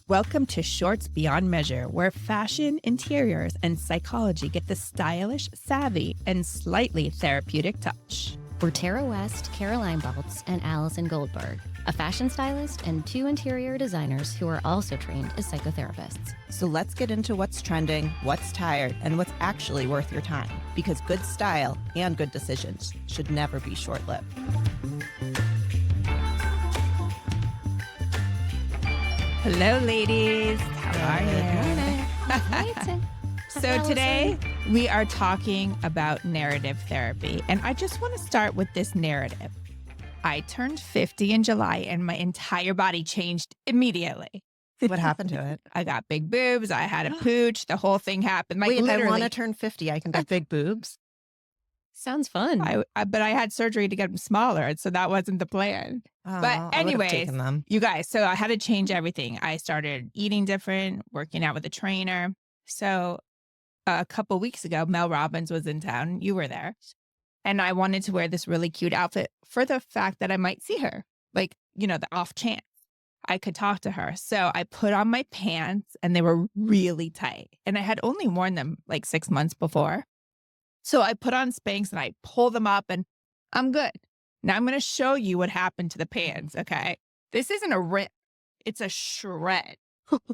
Welcome to Shorts Beyond Measure, where fashion, interiors, and psychology get the stylish, savvy, and slightly therapeutic touch. We're Tara West, Caroline Baltz, and Allison Goldberg, a fashion stylist and two interior designers who are also trained as psychotherapists. So let's get into what's trending, what's tired, and what's actually worth your time. Because good style and good decisions should never be short-lived. Hello, ladies. How are you? So today we are talking about narrative therapy, and I just want to start with this narrative. I turned 50 in July, and my entire body changed immediately. What happened to it? I got big boobs. I had a pooch. The whole thing happened. Like, Wait, literally, I want to turn 50. I can get big boobs. Sounds fun. but I had surgery to get them smaller, and so that wasn't the plan. Oh, But anyways, them. you guys, so I had to change everything. I started eating different, working out with a trainer. So a couple weeks ago, Mel Robbins was in town. You were there. And I wanted to wear this really cute outfit for the fact that I might see her, like, you know, the off chance I could talk to her. So I put on my pants and they were really tight. And I had only worn them like 6 months before. So I put on Spanx and I pull them up and I'm good. Now I'm going to show you what happened to the pants, okay? This isn't a rip. It's a shred.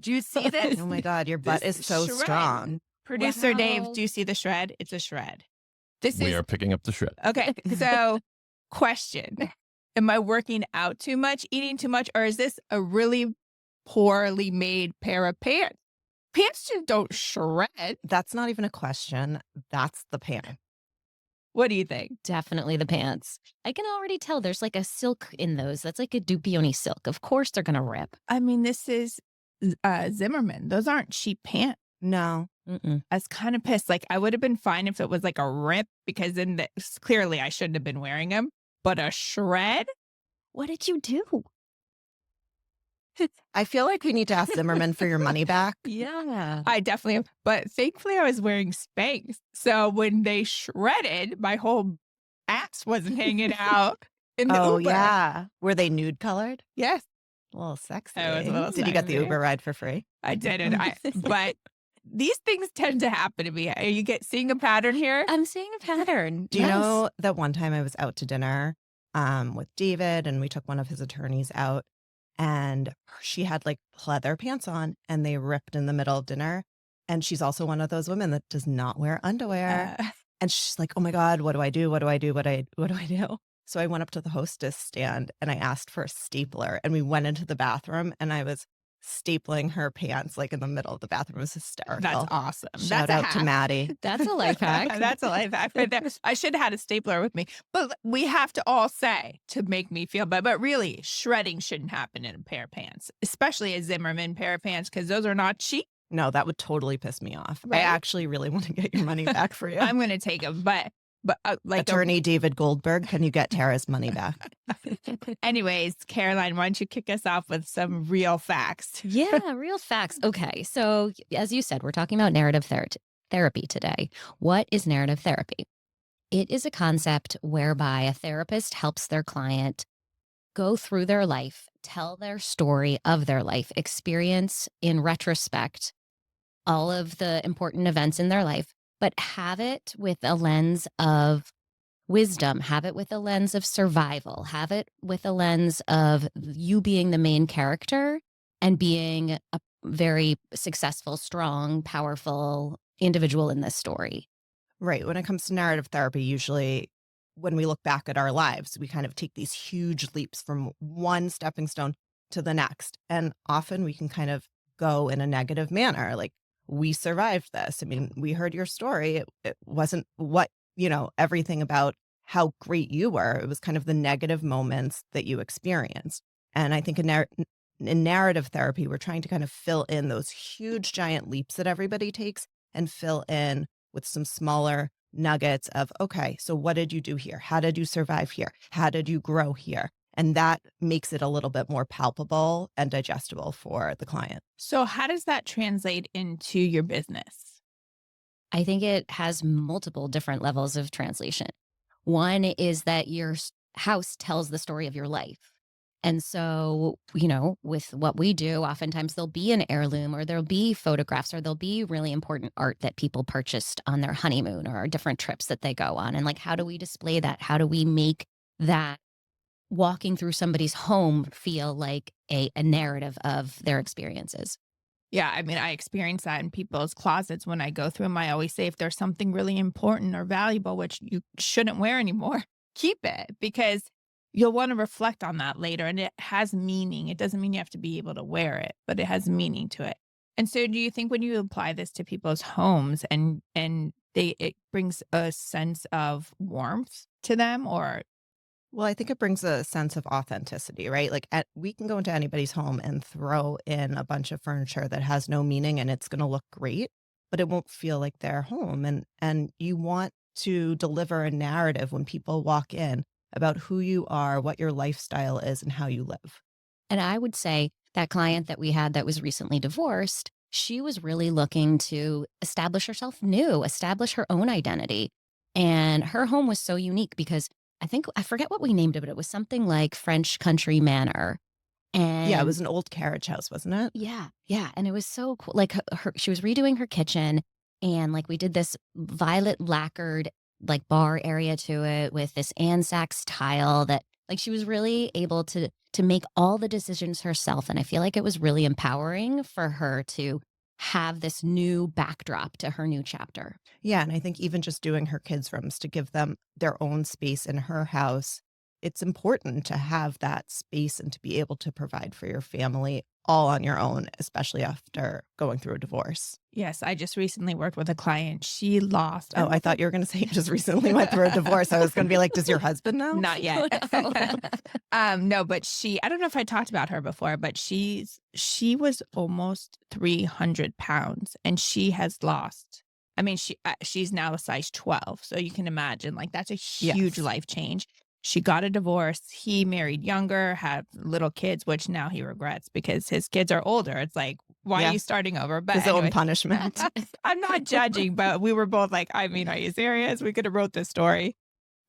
Do you see this? Oh my God, your butt is so shred. strong. Producer Wow. Dave, do you see the shred? It's a shred. We are picking up the shred. Okay, so question. Am I working out too much, eating too much, or is this a really poorly made pair of pants? Pants just don't shred. That's not even a question. That's the pan. What do you think? Definitely the pants. I can already tell there's like a silk in those. That's like a Dupioni silk. Of course they're going to rip. I mean, this is Zimmerman. Those aren't cheap pants. No. Mm-mm. I was kind of pissed. Like, I would have been fine if it was like a rip, because then clearly I shouldn't have been wearing them. But a shred? What did you do? I feel like we need to ask Zimmerman for your money back. Yeah. I definitely am. But thankfully I was wearing Spanx. So when they shredded, my whole ass wasn't hanging out in the Oh, Uber. yeah. Were they nude colored? Yes, A little sexy. It was a little Did you get the sexy. Uber ride for free? I didn't. But these things tend to happen to me. Are you seeing a pattern here? I'm seeing a pattern. Do you Yes. know that one time I was out to dinner with David and we took one of his attorneys out and she had like pleather pants on and they ripped in the middle of dinner. And she's also one of those women that does not wear underwear. And she's like, oh my God, what do I do? What do I do? What do I do? So I went up to the hostess stand and I asked for a stapler and we went into the bathroom and I was stapling her pants like in the middle of the bathroom. It was hysterical. That's awesome. Shout That's a out to hack. Maddie. That's a life hack. That's a life hack. Right there. I should have had a stapler with me. But we have to all say, to make me feel better, but really, shredding shouldn't happen in a pair of pants, especially a Zimmerman pair of pants, because those are not cheap. No, that would totally piss me off. Right? I actually really want to get your money back for you. I'm going to take them. But like Attorney David Goldberg, can you get Tara's money back? anyways, Caroline, why don't you kick us off with some real facts? Yeah, real facts. Okay. So, as you said, we're talking about narrative therapy today. What is narrative therapy? It is a concept whereby a therapist helps their client go through their life, tell their story of their life, experience in retrospect all of the important events in their life, but have it with a lens of wisdom, have it with a lens of survival, have it with a lens of you being the main character and being a very successful, strong, powerful individual in this story. Right. When it comes to narrative therapy, usually when we look back at our lives, we kind of take these huge leaps from one stepping stone to the next. And often we can kind of go in a negative manner. Like, we survived this. I mean, we heard your story. It wasn't everything about how great you were. It was kind of the negative moments that you experienced. And I think in narrative therapy, we're trying to kind of fill in those huge, giant leaps that everybody takes and fill in with some smaller nuggets of, okay, so what did you do here? How did you survive here? How did you grow here? And that makes it a little bit more palpable and digestible for the client. So how does that translate into your business? I think it has multiple different levels of translation. One is that your house tells the story of your life. And so, with what we do, oftentimes there'll be an heirloom or there'll be photographs or there'll be really important art that people purchased on their honeymoon or different trips that they go on. And like, how do we display that? How do we make that walking through somebody's home feel like a narrative of their experiences? Yeah, I mean, I experience that in people's closets when I go through them. I always say if there's something really important or valuable, which you shouldn't wear anymore, keep it because you'll want to reflect on that later and it has meaning. It doesn't mean you have to be able to wear it, but it has meaning to it. And so do you think when you apply this to people's homes and it brings a sense of warmth to them or Well, I think it brings a sense of authenticity, right? Like we can go into anybody's home and throw in a bunch of furniture that has no meaning and it's going to look great, but it won't feel like their home. And you want to deliver a narrative when people walk in about who you are, what your lifestyle is, and how you live. And I would say that client that we had that was recently divorced, she was really looking to establish herself new, establish her own identity. And her home was so unique because I forget what we named it, but it was something like French Country Manor. Yeah, it And was an old carriage house, wasn't it? yeah, yeah. And it was so cool. Like she was redoing her kitchen and like we did this violet lacquered like bar area to it with this Anzacs tile that like she was really able to make all the decisions herself. And I feel like it was really empowering for her to have this new backdrop to her new chapter. Yeah, and I think even just doing her kids' rooms to give them their own space in her house, it's important to have that space and to be able to provide for your family all on your own, especially after going through a divorce. yes, I just recently worked with a client. She lost. Oh, I thought you were going to say you just recently went through a divorce. I was going to be like, does your husband know? Not yet. Oh, no. No, but I don't know if I talked about her before, but she was almost 300 pounds and she has lost. I mean, she's now a size 12. So you can imagine like that's a huge Yes. life change. She got a divorce. He married younger, had little kids, which now he regrets because his kids are older. It's like, why are Yeah. you starting over? But His own anyway, punishment. I'm not judging, but we were both like, I mean, are you serious? We could have wrote this story.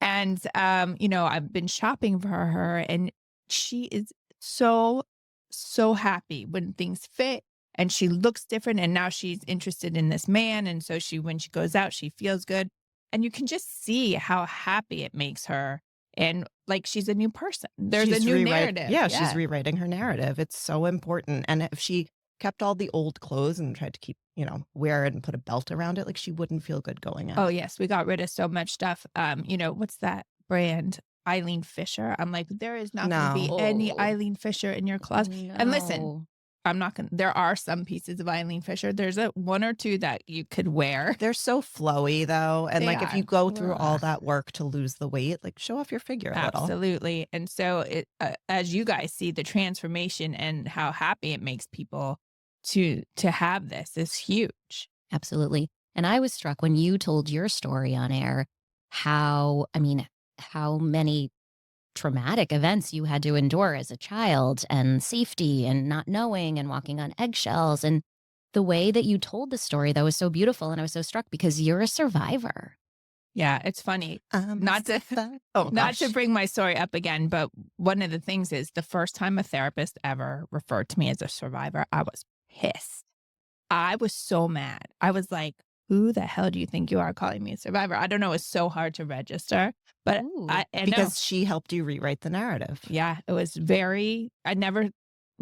And, I've been shopping for her and she is so, so happy when things fit and she looks different. And now she's interested in this man. And so when she goes out, she feels good. And you can just see how happy it makes her. And like she's a new person. There's a new narrative. Yeah, she's rewriting her narrative. It's so important. And if she kept all the old clothes and tried to keep, wear it and put a belt around it, like she wouldn't feel good going Oh, out. yes, we got rid of so much stuff. What's that brand? Eileen Fisher. I'm like, there is not going to be No. any Oh, Eileen Fisher in your closet. And listen, no. I'm not going to, there are some pieces of Eileen Fisher. There's a one or two that you could wear. They're so flowy though. And They like if you are. go through all Ugh. that work to lose the weight, like show off your figure a little. Absolutely. And so as you guys see the transformation and how happy it makes people to have this is huge. Absolutely. And I was struck when you told your story on air how many traumatic events you had to endure as a child and safety and not knowing and walking on eggshells. And the way that you told the story, that was so beautiful. And I was so struck because you're a survivor. Yeah, it's funny. Not to Oh Not to gosh. bring my story up again, but one of the things is the first time a therapist ever referred to me as a survivor, I was pissed. I was so mad. I was like, who the hell do you think you are calling me a survivor? I don't know. It's so hard to register, but Ooh. I know. Because she helped you rewrite the narrative. Yeah, it was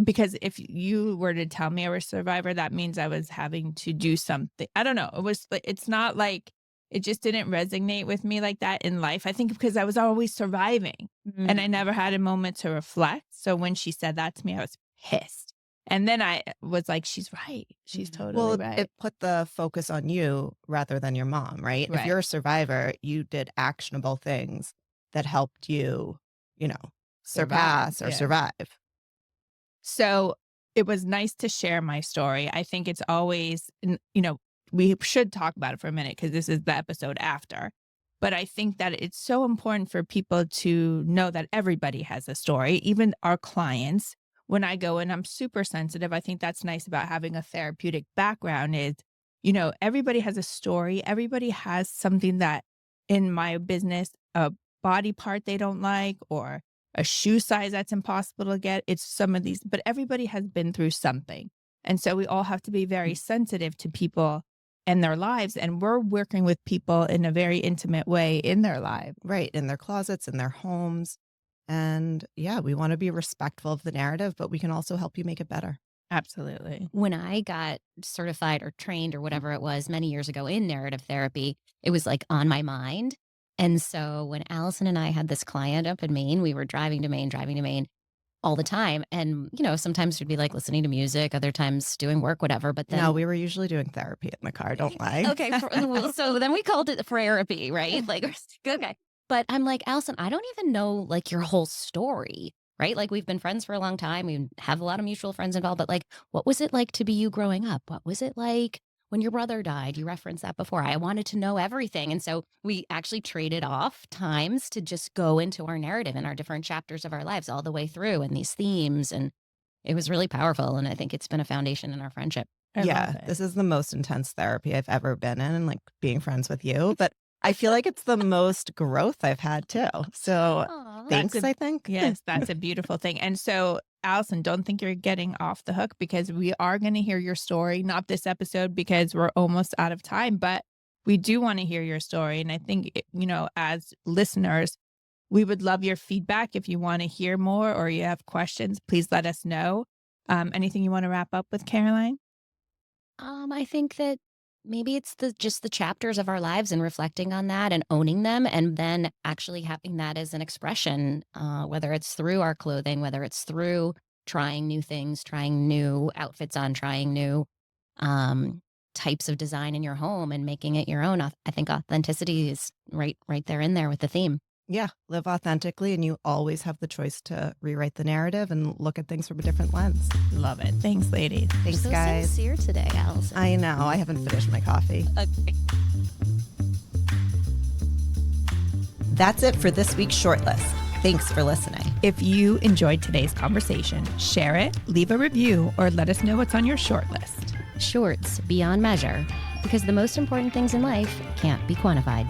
because if you were to tell me I was a survivor, that means I was having to do something. I don't know. It's not like, it just didn't resonate with me like that in life. I think because I was always surviving and I never had a moment to reflect. So when she said that to me, I was pissed. And then I was like, she's right. She's totally Well, right. it put the focus on you rather than your mom, right? If Right. you're a survivor, you did actionable things that helped you, surpass or yeah. survive. So it was nice to share my story. I think it's always, we should talk about it for a minute because this is the episode after. But I think that it's so important for people to know that everybody has a story, even our clients. When I go in, I'm super sensitive. I think that's nice about having a therapeutic background is, everybody has a story. Everybody has something that in my business, a body part they don't like or a shoe size that's impossible to get. It's some of these, but everybody has been through something. And so we all have to be very sensitive to people and their lives. And we're working with people in a very intimate way in their lives. Right. In their closets, in their homes. And yeah, we want to be respectful of the narrative, but we can also help you make it better. Absolutely. When I got certified or trained or whatever it was many years ago in narrative therapy, it was like on my mind. And so when Allison and I had this client up in Maine, we were driving to Maine all the time. And, sometimes we'd be like listening to music, other times doing work, whatever. But then No, we were usually doing therapy in the car. Don't lie. okay. So then we called it therapy, right? Like, okay. But I'm like, Allison, I don't even know like your whole story, right? Like we've been friends for a long time. We have a lot of mutual friends involved, but like, what was it like to be you growing up? What was it like when your brother died? You referenced that before. I wanted to know everything. And so we actually traded off times to just go into our narrative and our different chapters of our lives all the way through and these themes. And it was really powerful. And I think it's been a foundation in our friendship. Yeah, this is the most intense therapy I've ever been in, like being friends with you. But I feel like it's the most growth I've had too. So thanks, I think. Yes, that's a beautiful thing. And so, Allison, don't think you're getting off the hook because we are going to hear your story, not this episode because we're almost out of time, but we do want to hear your story. And I think, as listeners, we would love your feedback. If you want to hear more or you have questions, please let us know. Anything you want to wrap up with, Caroline? I think that maybe it's just the chapters of our lives and reflecting on that and owning them and then actually having that as an expression, whether it's through our clothing, whether it's through trying new things, trying new outfits on, trying new types of design in your home and making it your own. I think authenticity is right there in there with the theme. Yeah, live authentically, and you always have the choice to rewrite the narrative and look at things from a different lens. Love it. Thanks, ladies. Thanks, so guys. Sincere today, Allison. I know. I haven't finished my coffee. Okay. That's it for this week's shortlist. Thanks for listening. If you enjoyed today's conversation, share it, leave a review, or let us know what's on your shortlist. Shorts beyond measure, because the most important things in life can't be quantified.